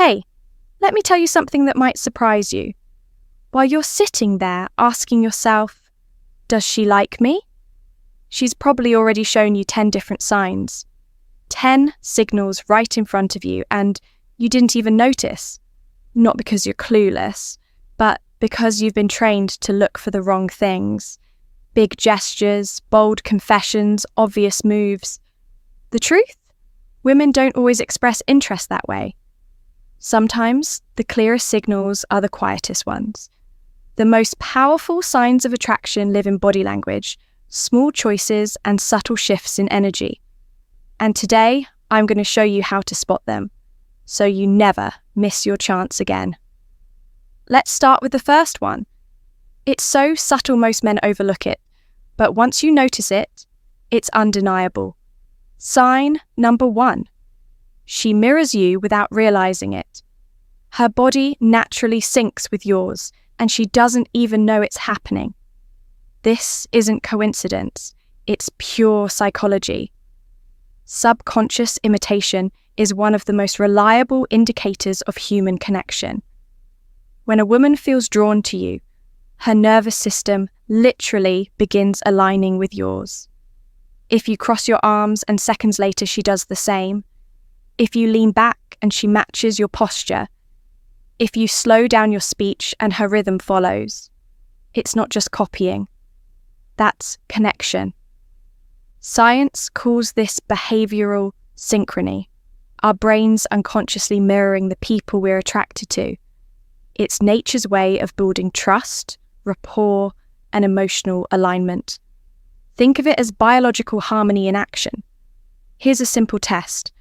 Hey, let me tell you something that might surprise you. While you're sitting there asking yourself, does she like me? She's probably already shown you 10 different signs. 10 signals right in front of you, and you didn't even notice. Not because you're clueless, but because you've been trained to look for the wrong things. Big gestures, bold confessions, obvious moves. The truth? Women don't always express interest that way. Sometimes the clearest signals are the quietest ones. The most powerful signs of attraction live in body language, small choices, and subtle shifts in energy. And today, I'm going to show you how to spot them, so you never miss your chance again. Let's start with the first one. It's so subtle most men overlook it, but once you notice it, it's undeniable. Sign number 1. She mirrors you without realizing it. Her body naturally syncs with yours, and she doesn't even know it's happening. This isn't coincidence, it's pure psychology. Subconscious imitation is one of the most reliable indicators of human connection. When a woman feels drawn to you, her nervous system literally begins aligning with yours. If you cross your arms and seconds later she does the same, if you lean back and she matches your posture, if you slow down your speech and her rhythm follows, it's not just copying. That's connection. Science calls this behavioral synchrony, our brains unconsciously mirroring the people we're attracted to. It's nature's way of building trust, rapport, and emotional alignment. Think of it as biological harmony in action. Here's a simple test.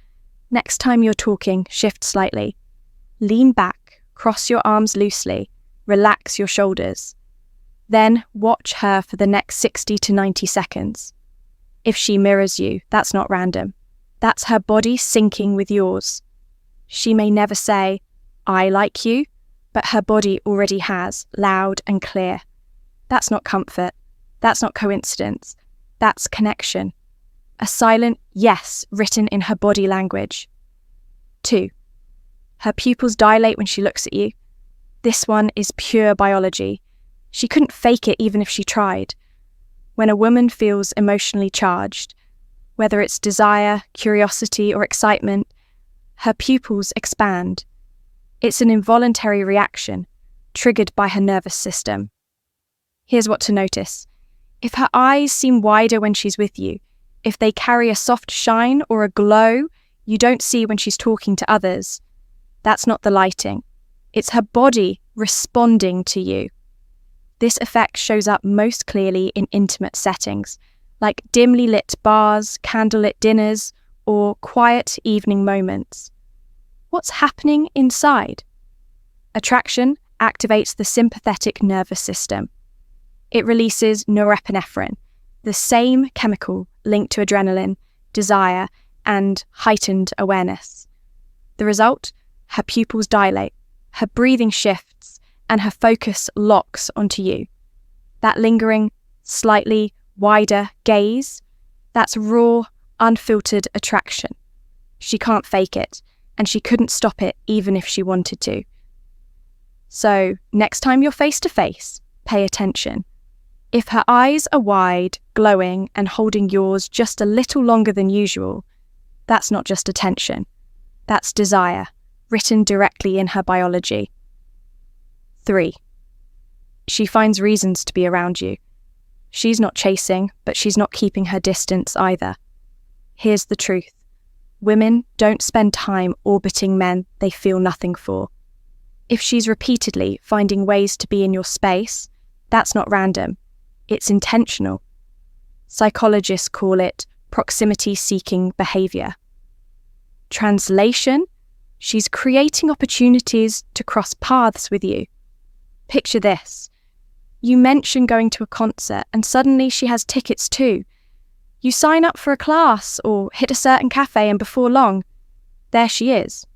Next time you're talking, shift slightly. Lean back, cross your arms loosely, relax your shoulders. Then watch her for the next 60 to 90 seconds. If she mirrors you, that's not random. That's her body syncing with yours. She may never say, "I like you," but her body already has, loud and clear. That's not comfort. That's not coincidence. That's connection. A silent yes written in her body language. 2. Her pupils dilate when she looks at you. This one is pure biology. She couldn't fake it even if she tried. When a woman feels emotionally charged, whether it's desire, curiosity, or excitement, her pupils expand. It's an involuntary reaction, triggered by her nervous system. Here's what to notice. If her eyes seem wider when she's with you, if they carry a soft shine or a glow you don't see when she's talking to others, that's not the lighting. It's her body responding to you. This effect shows up most clearly in intimate settings, like dimly lit bars, candlelit dinners, or quiet evening moments. What's happening inside? Attraction activates the sympathetic nervous system. It releases norepinephrine, the same chemical linked to adrenaline, desire, and heightened awareness. The result? Her pupils dilate, her breathing shifts, and her focus locks onto you. That lingering, slightly wider gaze, that's raw, unfiltered attraction. She can't fake it, and she couldn't stop it even if she wanted to. So, next time you're face to face, pay attention. If her eyes are wide, glowing, and holding yours just a little longer than usual, that's not just attention. That's desire, written directly in her biology. 3. She finds reasons to be around you. She's not chasing, but she's not keeping her distance either. Here's the truth. Women don't spend time orbiting men they feel nothing for. If she's repeatedly finding ways to be in your space, that's not random. It's intentional. Psychologists call it proximity-seeking behavior. Translation: she's creating opportunities to cross paths with you. Picture this. You mention going to a concert and suddenly she has tickets too. You sign up for a class or hit a certain cafe and before long, there she is.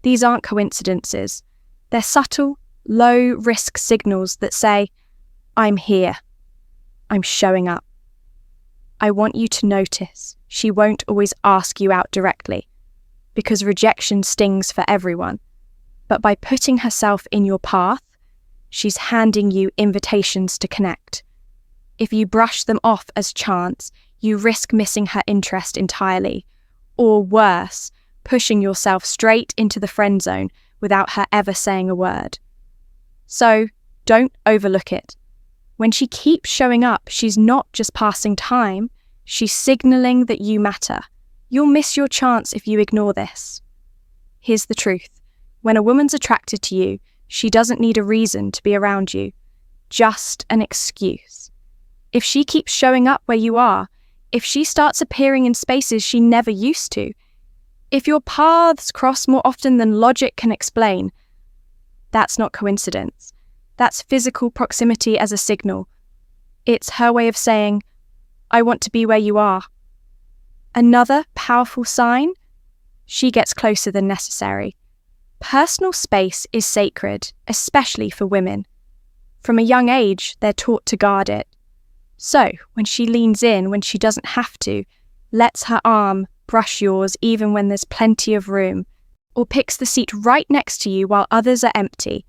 These aren't coincidences. They're subtle, low-risk signals that say, "I'm here. I'm showing up." I want you to notice she won't always ask you out directly, because rejection stings for everyone. But by putting herself in your path, she's handing you invitations to connect. If you brush them off as chance, you risk missing her interest entirely, or worse, pushing yourself straight into the friend zone without her ever saying a word. So, don't overlook it. When she keeps showing up, she's not just passing time, she's signaling that you matter. You'll miss your chance if you ignore this. Here's the truth. When a woman's attracted to you, she doesn't need a reason to be around you, just an excuse. If she keeps showing up where you are, if she starts appearing in spaces she never used to, if your paths cross more often than logic can explain, that's not coincidence. That's physical proximity as a signal. It's her way of saying, I want to be where you are. Another powerful sign, she gets closer than necessary. Personal space is sacred, especially for women. From a young age, they're taught to guard it. So, when she leans in when she doesn't have to, lets her arm brush yours even when there's plenty of room, or picks the seat right next to you while others are empty,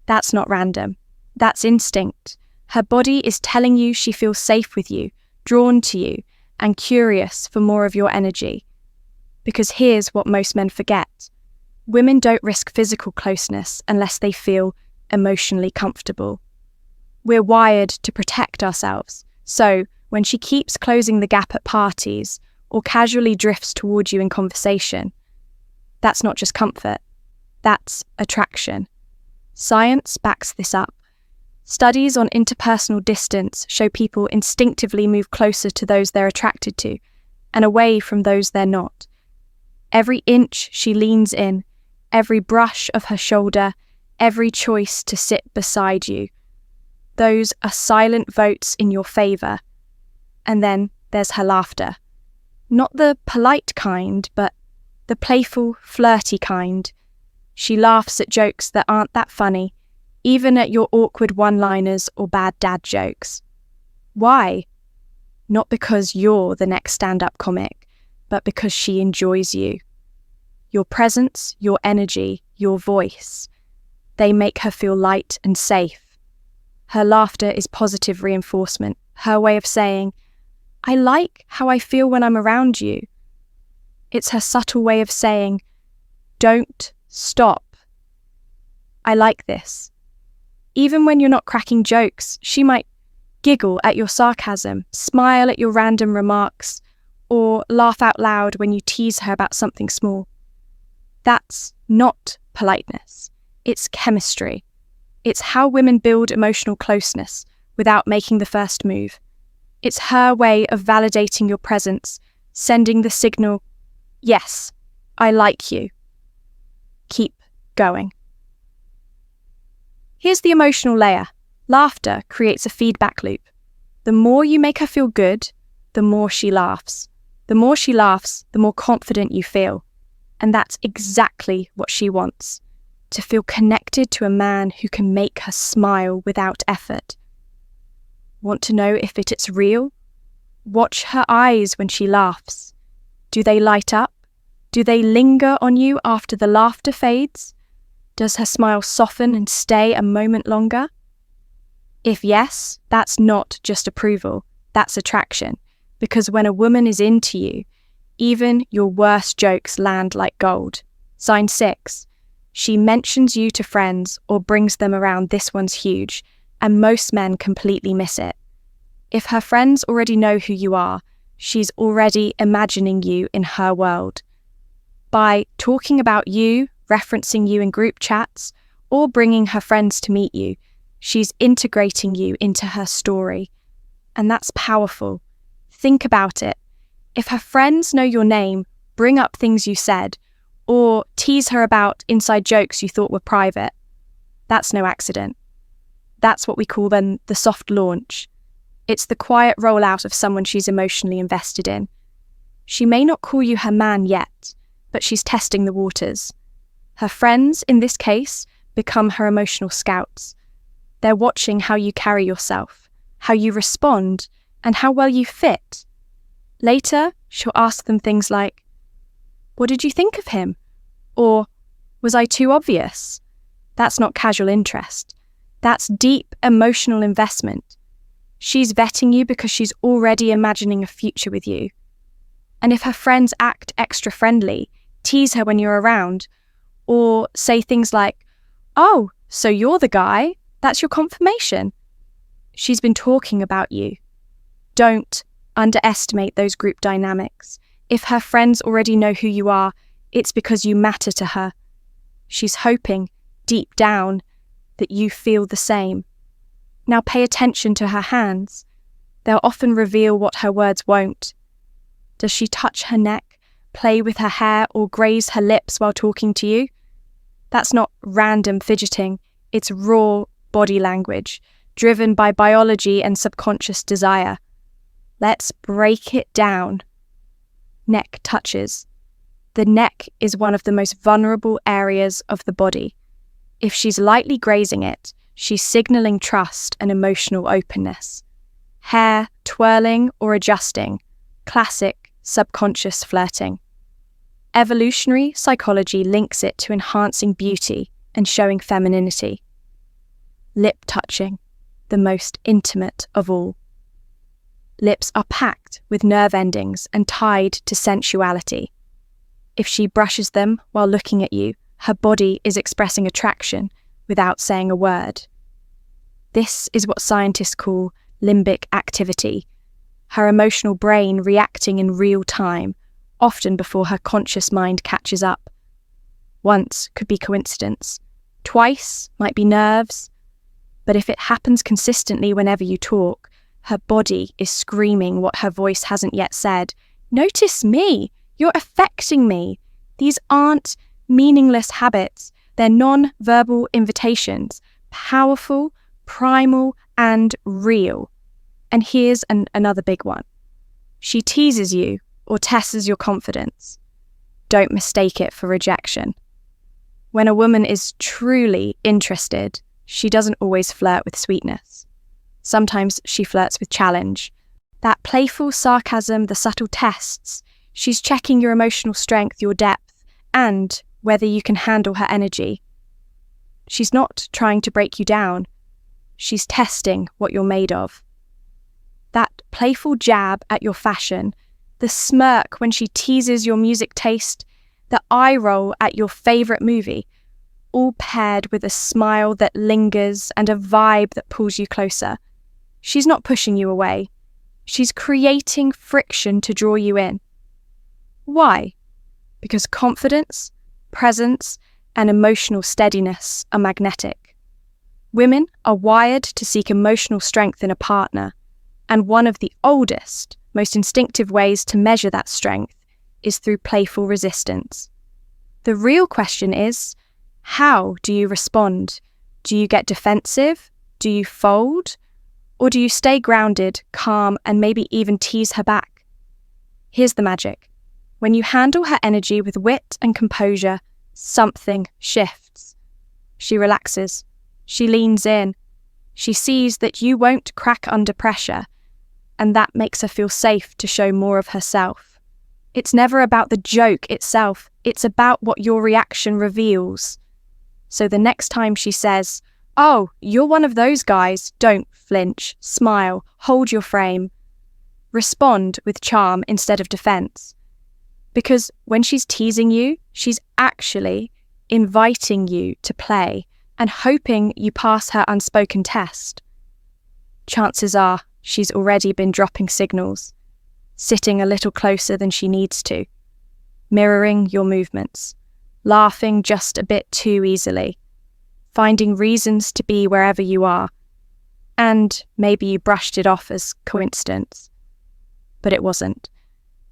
that's not random. That's instinct. Her body is telling you she feels safe with you, drawn to you, and curious for more of your energy. Because here's what most men forget. Women don't risk physical closeness unless they feel emotionally comfortable. We're wired to protect ourselves, so when she keeps closing the gap at parties or casually drifts toward you in conversation, that's not just comfort, that's attraction. Science backs this up. Studies on interpersonal distance show people instinctively move closer to those they're attracted to and away from those they're not. Every inch she leans in, every brush of her shoulder, every choice to sit beside you, those are silent votes in your favour. And then there's her laughter. Not the polite kind, but the playful, flirty kind. She laughs at jokes that aren't that funny, even at your awkward one-liners or bad dad jokes. Why? Not because you're the next stand-up comic, but because she enjoys you. Your presence, your energy, your voice, they make her feel light and safe. Her laughter is positive reinforcement, her way of saying, I like how I feel when I'm around you. It's her subtle way of saying, don't stop. I like this. Even when you're not cracking jokes, she might giggle at your sarcasm, smile at your random remarks, or laugh out loud when you tease her about something small. That's not politeness. It's chemistry. It's how women build emotional closeness without making the first move. It's her way of validating your presence, sending the signal, yes, I like you. Keep going. Here's the emotional layer. Laughter creates a feedback loop. The more you make her feel good, the more she laughs. The more she laughs, the more confident you feel. And that's exactly what she wants. To feel connected to a man who can make her smile without effort. Want to know if it's real? Watch her eyes when she laughs. Do they light up? Do they linger on you after the laughter fades? Does her smile soften and stay a moment longer? If yes, that's not just approval, that's attraction. Because when a woman is into you, even your worst jokes land like gold. Sign 6. She mentions you to friends or brings them around. This one's huge, and most men completely miss it. If her friends already know who you are, she's already imagining you in her world. By talking about you, referencing you in group chats, or bringing her friends to meet you, she's integrating you into her story. And that's powerful. Think about it. If her friends know your name, bring up things you said, or tease her about inside jokes you thought were private, that's no accident. That's what we call then the soft launch. It's the quiet rollout of someone she's emotionally invested in. She may not call you her man yet, but she's testing the waters. Her friends, in this case, become her emotional scouts. They're watching how you carry yourself, how you respond, and how well you fit. Later, she'll ask them things like, What did you think of him? Or, was I too obvious? That's not casual interest. That's deep emotional investment. She's vetting you because she's already imagining a future with you. And if her friends act extra friendly, tease her when you're around, or say things like, "Oh, so you're the guy? That's your confirmation." She's been talking about you. Don't underestimate those group dynamics. If her friends already know who you are, it's because you matter to her. She's hoping, deep down, that you feel the same. Now pay attention to her hands. They'll often reveal what her words won't. Does she touch her neck, play with her hair, or graze her lips while talking to you? That's not random fidgeting. It's raw body language, driven by biology and subconscious desire. Let's break it down. Neck touches. The neck is one of the most vulnerable areas of the body. If she's lightly grazing it, she's signaling trust and emotional openness. Hair twirling or adjusting, classic subconscious flirting. Evolutionary psychology links it to enhancing beauty and showing femininity. Lip touching, the most intimate of all. Lips are packed with nerve endings and tied to sensuality. If she brushes them while looking at you, her body is expressing attraction without saying a word. This is what scientists call limbic activity, her emotional brain reacting in real time, often before her conscious mind catches up. Once could be coincidence. Twice might be nerves. But if it happens consistently whenever you talk, her body is screaming what her voice hasn't yet said. Notice me. You're affecting me. These aren't meaningless habits. They're non-verbal invitations, powerful, primal, and real. And here's another big one. She teases you or tests your confidence. Don't mistake it for rejection. When a woman is truly interested, she doesn't always flirt with sweetness. Sometimes she flirts with challenge. That playful sarcasm, the subtle tests. She's checking your emotional strength, your depth, and whether you can handle her energy. She's not trying to break you down. She's testing what you're made of. That playful jab at your fashion, the smirk when she teases your music taste, the eye roll at your favourite movie, all paired with a smile that lingers and a vibe that pulls you closer. She's not pushing you away. She's creating friction to draw you in. Why? Because confidence, presence, and emotional steadiness are magnetic. Women are wired to seek emotional strength in a partner, and one of the oldest, most instinctive ways to measure that strength is through playful resistance. The real question is, how do you respond? Do you get defensive? Do you fold? Or do you stay grounded, calm, and maybe even tease her back? Here's the magic. When you handle her energy with wit and composure, something shifts. She relaxes. She leans in. She sees that you won't crack under pressure, and that makes her feel safe to show more of herself. It's never about the joke itself. It's about what your reaction reveals. So the next time she says, "Oh, you're one of those guys," don't flinch, smile, hold your frame. Respond with charm instead of defense. Because when she's teasing you, she's actually inviting you to play and hoping you pass her unspoken test. Chances are she's already been dropping signals, sitting a little closer than she needs to, mirroring your movements, laughing just a bit too easily, finding reasons to be wherever you are. And maybe you brushed it off as coincidence. But it wasn't.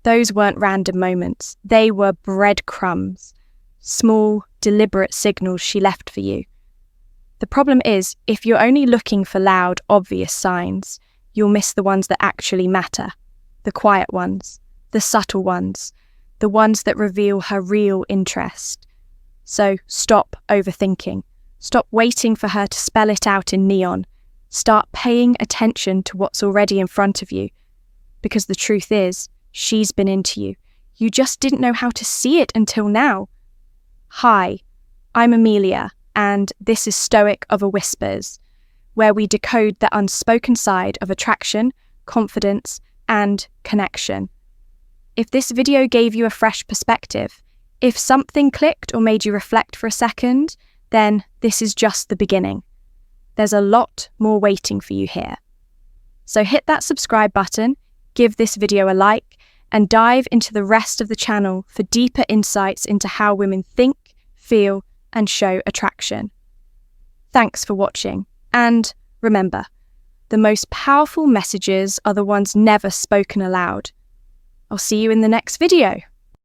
Those weren't random moments. They were breadcrumbs, small, deliberate signals she left for you. The problem is, if you're only looking for loud, obvious signs, you'll miss the ones that actually matter, the quiet ones, the subtle ones, the ones that reveal her real interest. So stop overthinking. Stop waiting for her to spell it out in neon. Start paying attention to what's already in front of you. Because the truth is, she's been into you. You just didn't know how to see it until now. Hi, I'm Amelia, and this is Stoic of a Whispers, where we decode the unspoken side of attraction, confidence, and connection. If this video gave you a fresh perspective, if something clicked or made you reflect for a second, then this is just the beginning. There's a lot more waiting for you here. So hit that subscribe button, give this video a like, and dive into the rest of the channel for deeper insights into how women think, feel, and show attraction. Thanks for watching, and remember, the most powerful messages are the ones never spoken aloud. I'll see you in the next video.